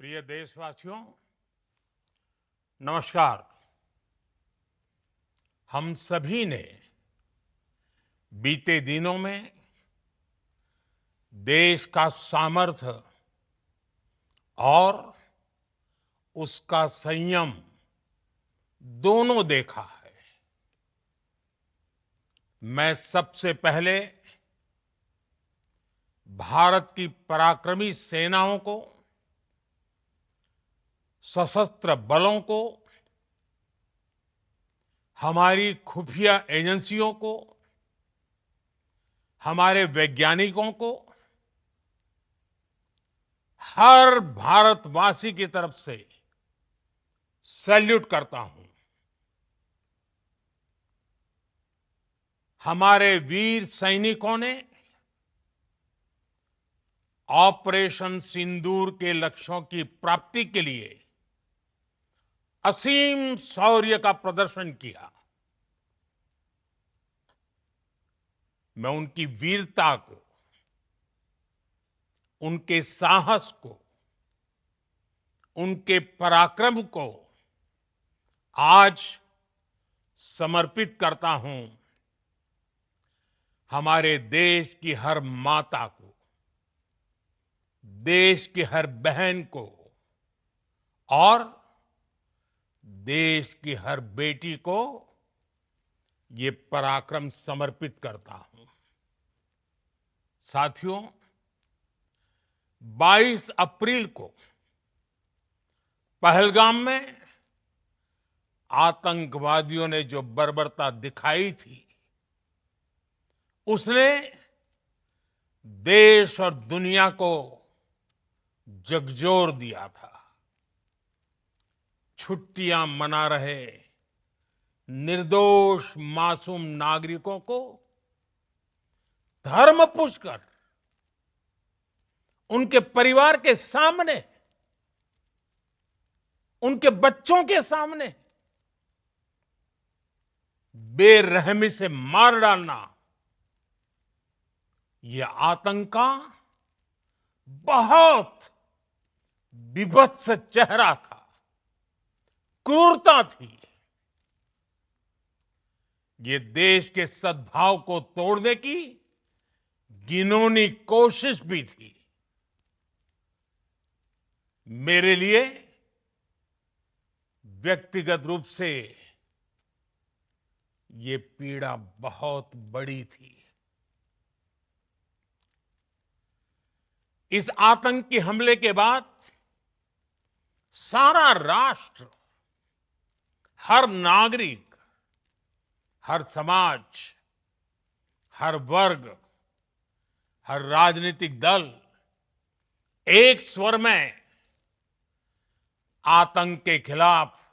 प्रिय देशवासियों, नमस्कार। हम सभी ने बीते दिनों में देश का सामर्थ्य और उसका संयम दोनों देखा है। मैं सबसे पहले भारत की पराक्रमी सेनाओं को, सशस्त्र बलों को, हमारी खुफिया एजेंसियों को, हमारे वैज्ञानिकों को, हर भारतवासी की तरफ से सैल्यूट करता हूं। हमारे वीर सैनिकों ने ऑपरेशन सिंदूर के लक्ष्यों की प्राप्ति के लिए असीम शौर्य का प्रदर्शन किया। मैं उनकी वीरता को, उनके साहस को, उनके पराक्रम को आज समर्पित करता हूं हमारे देश की हर माता को, देश की हर बहन को और देश की हर बेटी को ये पराक्रम समर्पित करता हूं। साथियों, 22 अप्रैल को पहलगाम में आतंकवादियों ने जो बर्बरता दिखाई थी, उसने देश और दुनिया को झकझोर दिया था। छुट्टियां मना रहे निर्दोष मासूम नागरिकों को धर्म पूछकर उनके परिवार के सामने, उनके बच्चों के सामने बेरहमी से मार डालना, यह आतंक का बहुत विभत्स चेहरा था, क्रूरता थी। ये देश के सद्भाव को तोड़ने की घिनौनी कोशिश भी थी। मेरे लिए व्यक्तिगत रूप से ये पीड़ा बहुत बड़ी थी। इस आतंकी हमले के बाद सारा राष्ट्र, हर नागरिक, हर समाज, हर वर्ग, हर राजनीतिक दल एक स्वर में आतंक के खिलाफ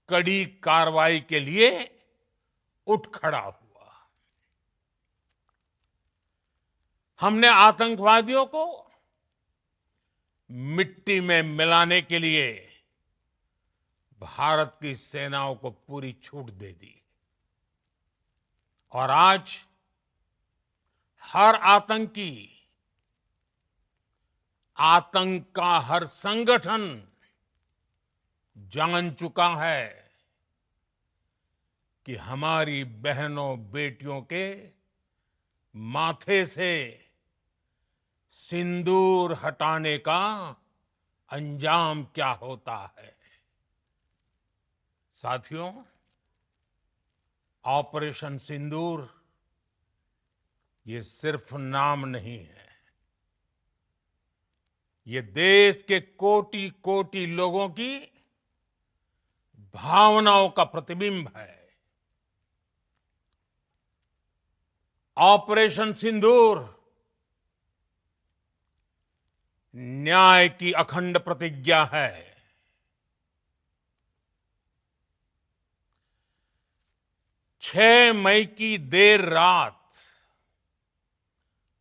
कड़ी कार्रवाई के लिए उठ खड़ा हुआ। हमने आतंकवादियों को मिट्टी में मिलाने के लिए भारत की सेनाओं को पूरी छूट दे दी और आज हर आतंकी, आतंक का हर संगठन जान चुका है कि हमारी बहनों बेटियों के माथे से सिंदूर हटाने का अंजाम क्या होता है। साथियों, ऑपरेशन सिंदूर ये सिर्फ नाम नहीं है, ये देश के कोटि कोटि लोगों की भावनाओं का प्रतिबिंब है। ऑपरेशन सिंदूर न्याय की अखंड प्रतिज्ञा है। 6 मई की देर रात,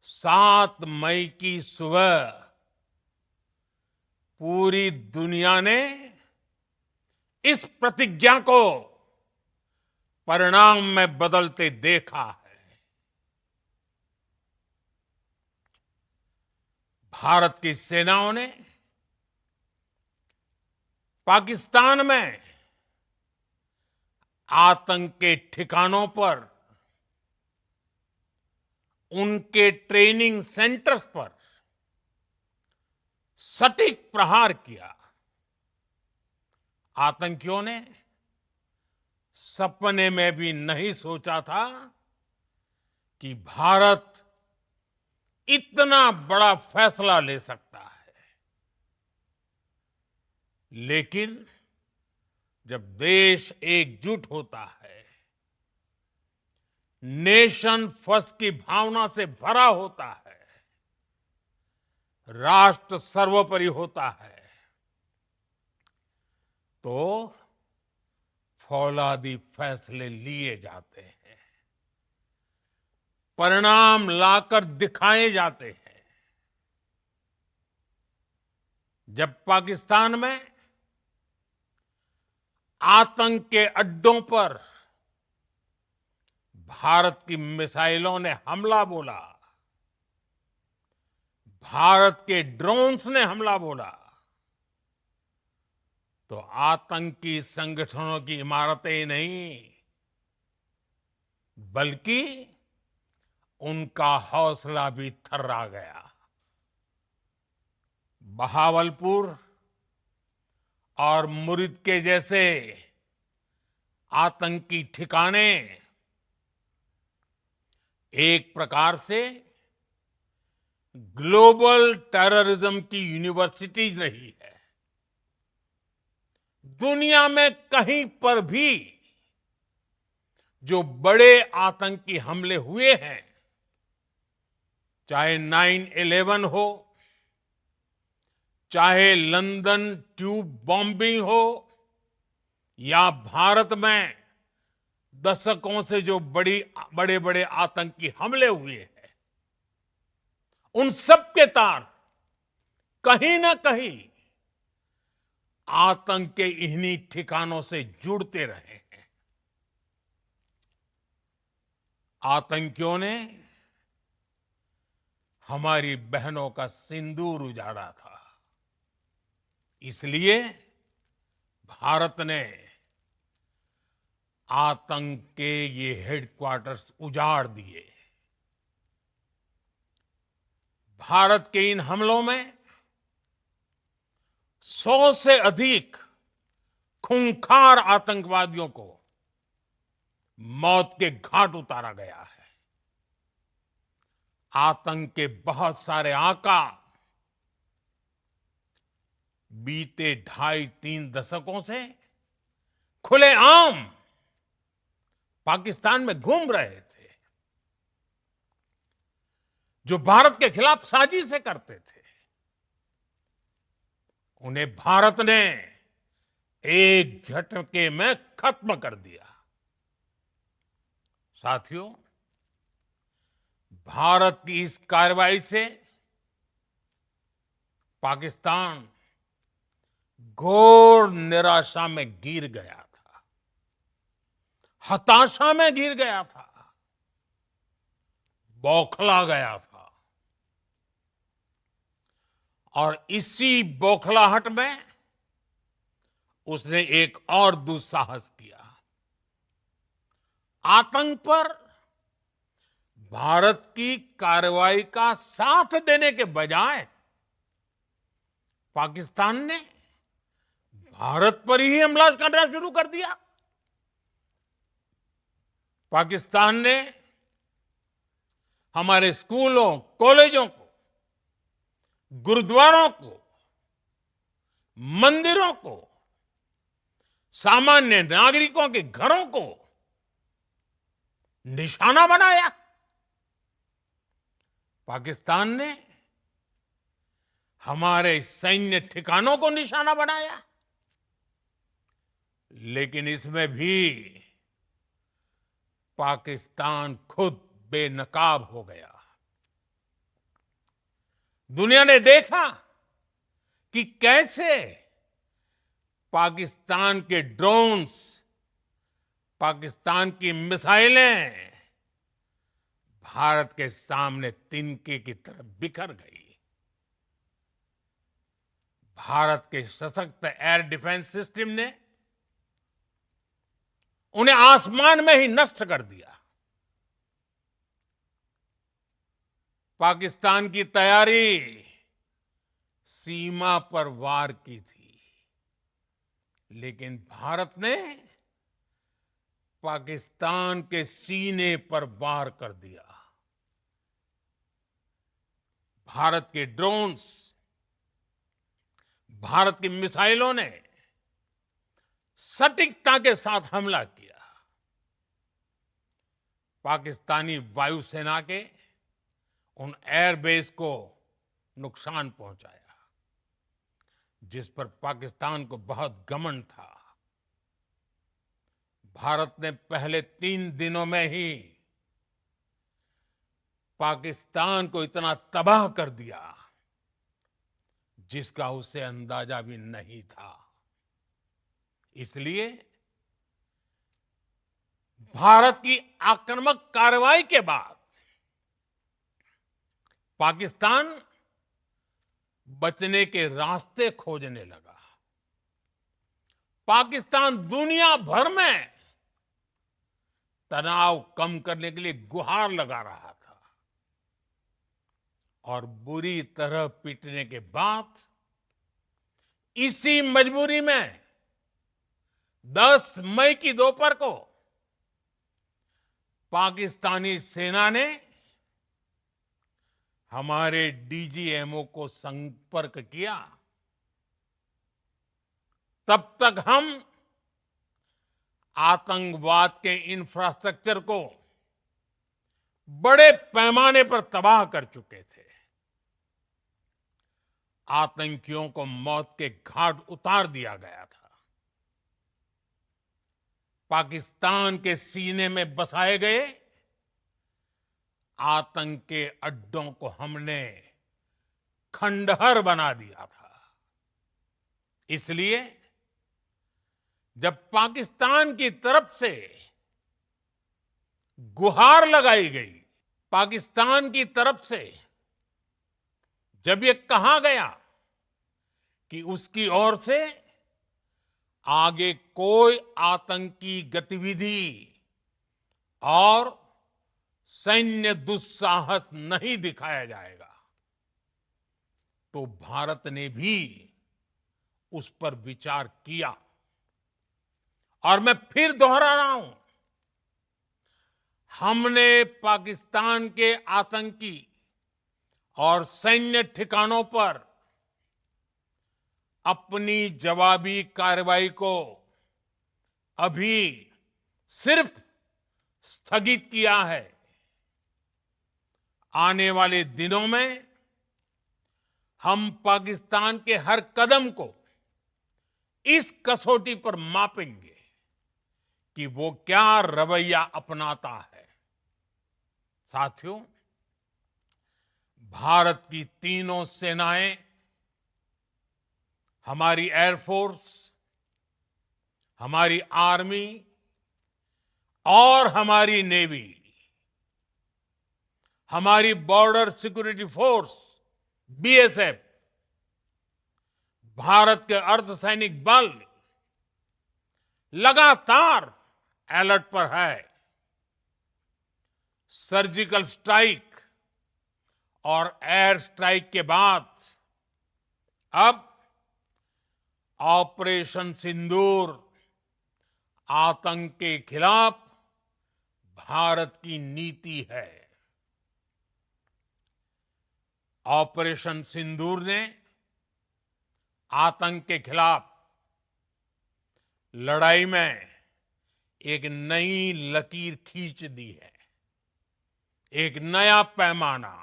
7 मई की सुबह पूरी दुनिया ने इस प्रतिज्ञा को परिणाम में बदलते देखा है। भारत की सेनाओं ने पाकिस्तान में आतंक के ठिकानों पर, उनके ट्रेनिंग सेंटर्स पर सटीक प्रहार किया। आतंकियों ने सपने में भी नहीं सोचा था कि भारत इतना बड़ा फैसला ले सकता है। लेकिन जब देश एकजुट होता है, नेशन फर्स्ट की भावना से भरा होता है, राष्ट्र सर्वोपरि होता है, तो फौलादी फैसले लिए जाते हैं, परिणाम लाकर दिखाए जाते हैं। जब पाकिस्तान में आतंक के अड्डों पर भारत की मिसाइलों ने हमला बोला, भारत के ड्रोन्स ने हमला बोला, तो आतंकी संगठनों की इमारतें नहीं, बल्कि उनका हौसला भी थर्रा गया। बहावलपुर और मुरिद के जैसे आतंकी ठिकाने एक प्रकार से ग्लोबल टेररिज्म की यूनिवर्सिटीज रही है। दुनिया में कहीं पर भी जो बड़े आतंकी हमले हुए हैं, चाहे 9/11 हो, चाहे लंदन ट्यूब बॉम्बिंग हो, या भारत में दशकों से जो बड़े बड़े आतंकी हमले हुए हैं, उन सब के तार कहीं ना कहीं आतंक के इन्हीं ठिकानों से जुड़ते रहे हैं। आतंकियों ने हमारी बहनों का सिंदूर उजाड़ा था, इसलिए भारत ने आतंक के ये हेडक्वार्टर्स उजाड़ दिए। भारत के इन हमलों में 100 से अधिक खूंखार आतंकवादियों को मौत के घाट उतारा गया है। आतंक के बहुत सारे आका बीते 2.5-3 दशकों से खुलेआम पाकिस्तान में घूम रहे थे, जो भारत के खिलाफ साजिशें करते थे। उन्हें भारत ने एक झटके में खत्म कर दिया। साथियों, भारत की इस कार्रवाई से पाकिस्तान घोर निराशा में गिर गया था, हताशा में गिर गया था, बौखला गया था। और इसी बौखलाहट में उसने एक और दुस्साहस किया। आतंक पर भारत की कार्रवाई का साथ देने के बजाय पाकिस्तान ने भारत पर ही हमला करना शुरू कर दिया। पाकिस्तान ने हमारे स्कूलों, कॉलेजों को, गुरुद्वारों को, मंदिरों को, सामान्य नागरिकों के घरों को निशाना बनाया। पाकिस्तान ने हमारे सैन्य ठिकानों को निशाना बनाया। लेकिन इसमें भी पाकिस्तान खुद बेनकाब हो गया। दुनिया ने देखा कि कैसे पाकिस्तान के ड्रोन्स, पाकिस्तान की मिसाइलें भारत के सामने तिनके की तरह बिखर गई। भारत के सशक्त एयर डिफेंस सिस्टम ने उन्हें आसमान में ही नष्ट कर दिया। पाकिस्तान की तैयारी सीमा पर वार की थी, लेकिन भारत ने पाकिस्तान के सीने पर वार कर दिया। भारत के ड्रोन्स, भारत की मिसाइलों ने सटीकता के साथ हमला किया। पाकिस्तानी वायुसेना के उन एयरबेस को नुकसान पहुंचाया, जिस पर पाकिस्तान को बहुत घमंड था। भारत ने पहले 3 दिनों में ही पाकिस्तान को इतना तबाह कर दिया जिसका उसे अंदाजा भी नहीं था। इसलिए भारत की आक्रामक कार्रवाई के बाद पाकिस्तान बचने के रास्ते खोजने लगा। पाकिस्तान दुनिया भर में तनाव कम करने के लिए गुहार लगा रहा था और बुरी तरह पीटने के बाद इसी मजबूरी में 10 मई की दोपहर को पाकिस्तानी सेना ने हमारे डीजीएमओ को संपर्क किया। तब तक हम आतंकवाद के इंफ्रास्ट्रक्चर को बड़े पैमाने पर तबाह कर चुके थे। आतंकियों को मौत के घाट उतार दिया गया था। पाकिस्तान के सीने में बसाए गए आतंक के अड्डों को हमने खंडहर बना दिया था। इसलिए जब पाकिस्तान की तरफ से गुहार लगाई गई, पाकिस्तान की तरफ से जब ये कहा गया कि उसकी ओर से आगे कोई आतंकी गतिविधि और सैन्य दुस्साहस नहीं दिखाया जाएगा, तो भारत ने भी उस पर विचार किया। और मैं फिर दोहरा रहा हूं, हमने पाकिस्तान के आतंकी और सैन्य ठिकानों पर अपनी जवाबी कार्रवाई को अभी सिर्फ स्थगित किया है। आने वाले दिनों में हम पाकिस्तान के हर कदम को इस कसौटी पर मापेंगे कि वो क्या रवैया अपनाता है। साथियों, भारत की तीनों सेनाएं, हमारी एयरफोर्स, हमारी आर्मी और हमारी नेवी, हमारी border security force BSF, Bharat के अर्धसैनिक बल लगातार अलर्ट पर है। सर्जिकल स्ट्राइक और एयर स्ट्राइक के बाद अब ऑपरेशन सिंदूर आतंक के खिलाफ भारत की नीति है। ऑपरेशन सिंदूर ने आतंक के खिलाफ लड़ाई में एक नई लकीर खींच दी है, एक नया पैमाना,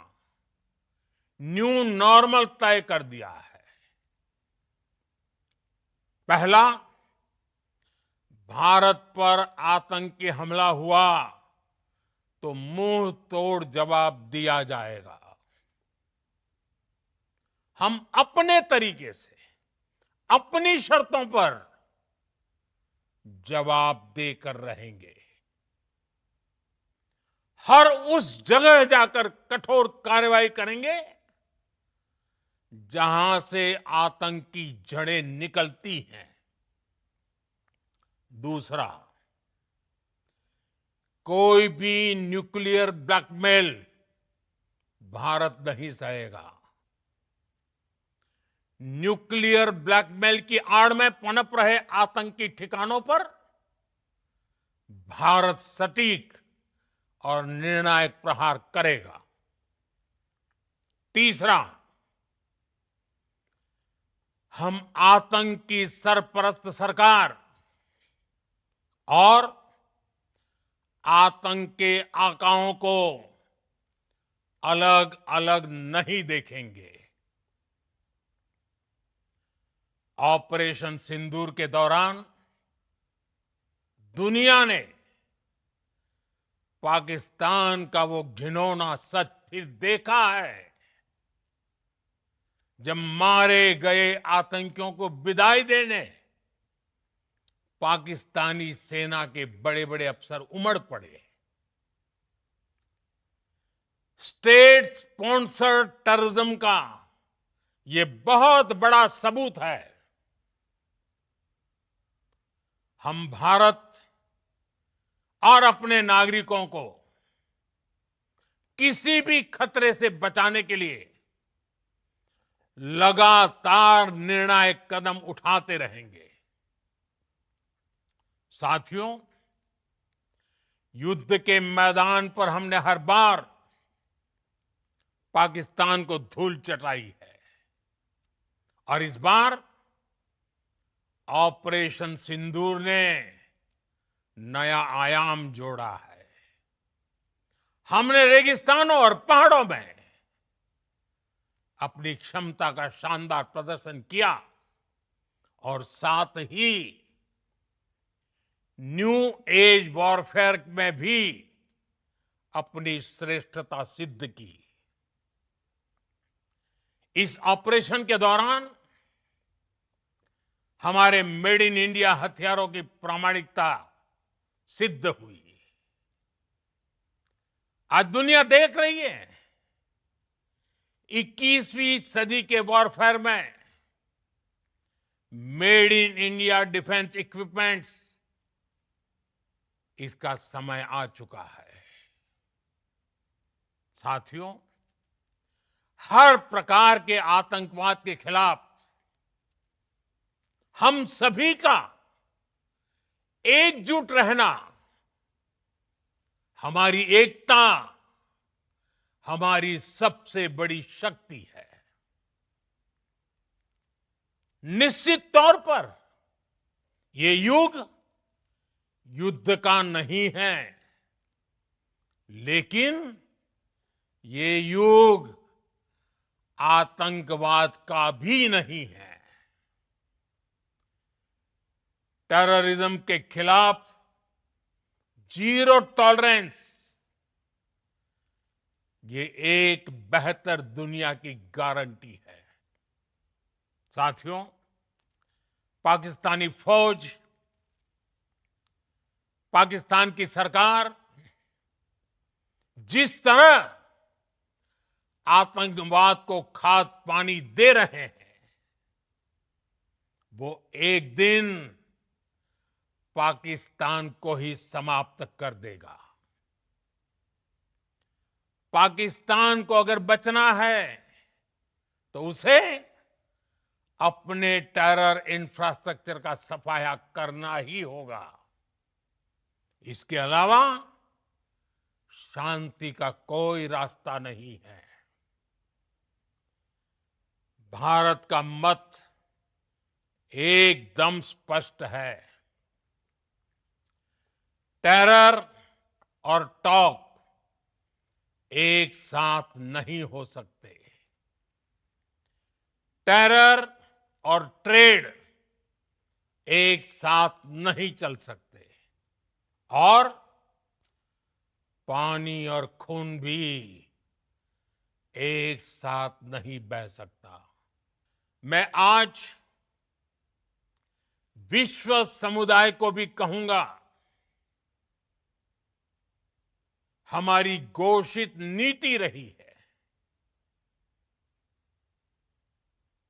न्यू नॉर्मल तय कर दिया है। पहला, भारत पर आतंकी हमला हुआ तो मुंह तोड़ जवाब दिया जाएगा। हम अपने तरीके से, अपनी शर्तों पर जवाब देकर रहेंगे। हर उस जगह जाकर कठोर कार्रवाई करेंगे जहां से आतंक की जड़ें निकलती हैं। दूसरा, कोई भी न्यूक्लियर ब्लैकमेल भारत नहीं सहेगा। न्यूक्लियर ब्लैकमेल की आड़ में पनप रहे आतंकी ठिकानों पर भारत सटीक और निर्णायक प्रहार करेगा। तीसरा, हम आतंक की सरपरस्त सरकार और आतंक के आकाओं को अलग अलग नहीं देखेंगे। ऑपरेशन सिंदूर के दौरान दुनिया ने पाकिस्तान का वो घिनौना सच फिर देखा है, जब मारे गए आतंकियों को विदाई देने पाकिस्तानी सेना के बड़े बड़े अफसर उमड़ पड़े। स्टेट स्पॉन्सर्ड टेररिज्म का ये बहुत बड़ा सबूत है। हम भारत और अपने नागरिकों को किसी भी खतरे से बचाने के लिए लगातार निर्णायक कदम उठाते रहेंगे। साथियों, युद्ध के मैदान पर हमने हर बार पाकिस्तान को धूल चटाई है और इस बार ऑपरेशन सिंदूर ने नया आयाम जोड़ा है। हमने रेगिस्तानों और पहाड़ों में अपनी क्षमता का शानदार प्रदर्शन किया और साथ ही न्यू एज वॉरफेयर में भी अपनी श्रेष्ठता सिद्ध की। इस ऑपरेशन के दौरान हमारे मेड इन इंडिया हथियारों की प्रामाणिकता सिद्ध हुई। आज दुनिया देख रही है 21वीं सदी के वॉरफेयर में made in India defence equipments, इसका समय आ चुका है। साथियों, हर प्रकार के आतंकवाद के खिलाफ हम सभी का एकजुट रहना, हमारी एकता हमारी सबसे बड़ी शक्ति है। निश्चित तौर पर ये युग युद्ध का नहीं है, लेकिन ये युग आतंकवाद का भी नहीं है। टेररिज्म के खिलाफ जीरो टॉलरेंस, ये एक बेहतर दुनिया की गारंटी है। साथियों, पाकिस्तानी फौज, पाकिस्तान की सरकार जिस तरह आतंकवाद को खाद पानी दे रहे हैं, वो एक दिन पाकिस्तान को ही समाप्त कर देगा। पाकिस्तान को अगर बचना है तो उसे अपने टेरर इंफ्रास्ट्रक्चर का सफाया करना ही होगा। इसके अलावा शांति का कोई रास्ता नहीं है। भारत का मत एकदम स्पष्ट है। टेरर और टॉक एक साथ नहीं हो सकते। टेरर और ट्रेड एक साथ नहीं चल सकते और पानी और खून भी एक साथ नहीं बह सकता। मैं आज विश्व समुदाय को भी कहूंगा, हमारी घोषित नीति रही है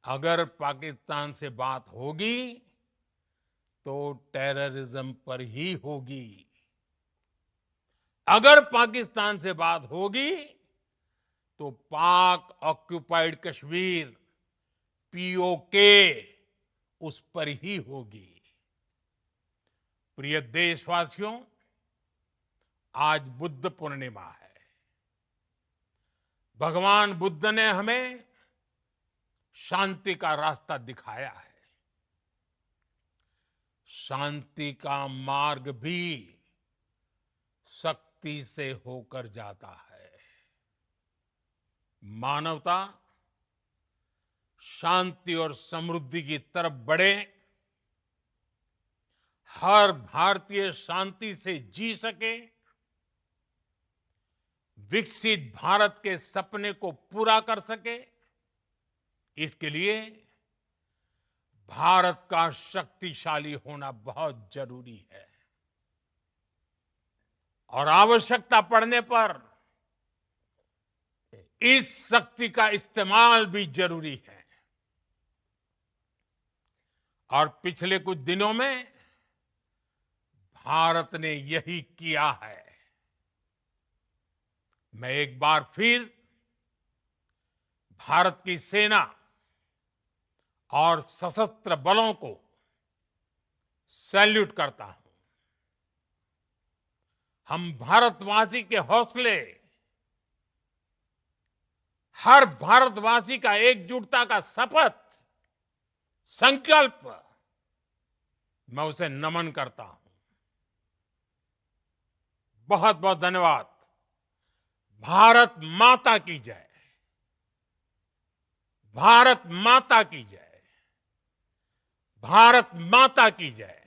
अगर पाकिस्तान से बात होगी तो टेररिज्म पर ही होगी। अगर पाकिस्तान से बात होगी तो पाक ऑक्युपाइड कश्मीर पीओके उस पर ही होगी। प्रिय देशवासियों, आज बुद्ध पूर्णिमा है। भगवान बुद्ध ने हमें शांति का रास्ता दिखाया है। शांति का मार्ग भी शक्ति से होकर जाता है। मानवता शांति और समृद्धि की तरफ बढ़े, हर भारतीय शांति से जी सके, विकसित भारत के सपने को पूरा कर सके, इसके लिए भारत का शक्तिशाली होना बहुत जरूरी है। और आवश्यकता पड़ने पर इस शक्ति का इस्तेमाल भी जरूरी है। और पिछले कुछ दिनों में भारत ने यही किया है। मैं एक बार फिर भारत की सेना और सशस्त्र बलों को सैल्यूट करता हूं। हम भारतवासी के हौसले, हर भारतवासी का एकजुटता का शपथ, संकल्प, मैं उसे नमन करता हूं। बहुत बहुत धन्यवाद। भारत माता की जय। भारत माता की जय। भारत माता की जय।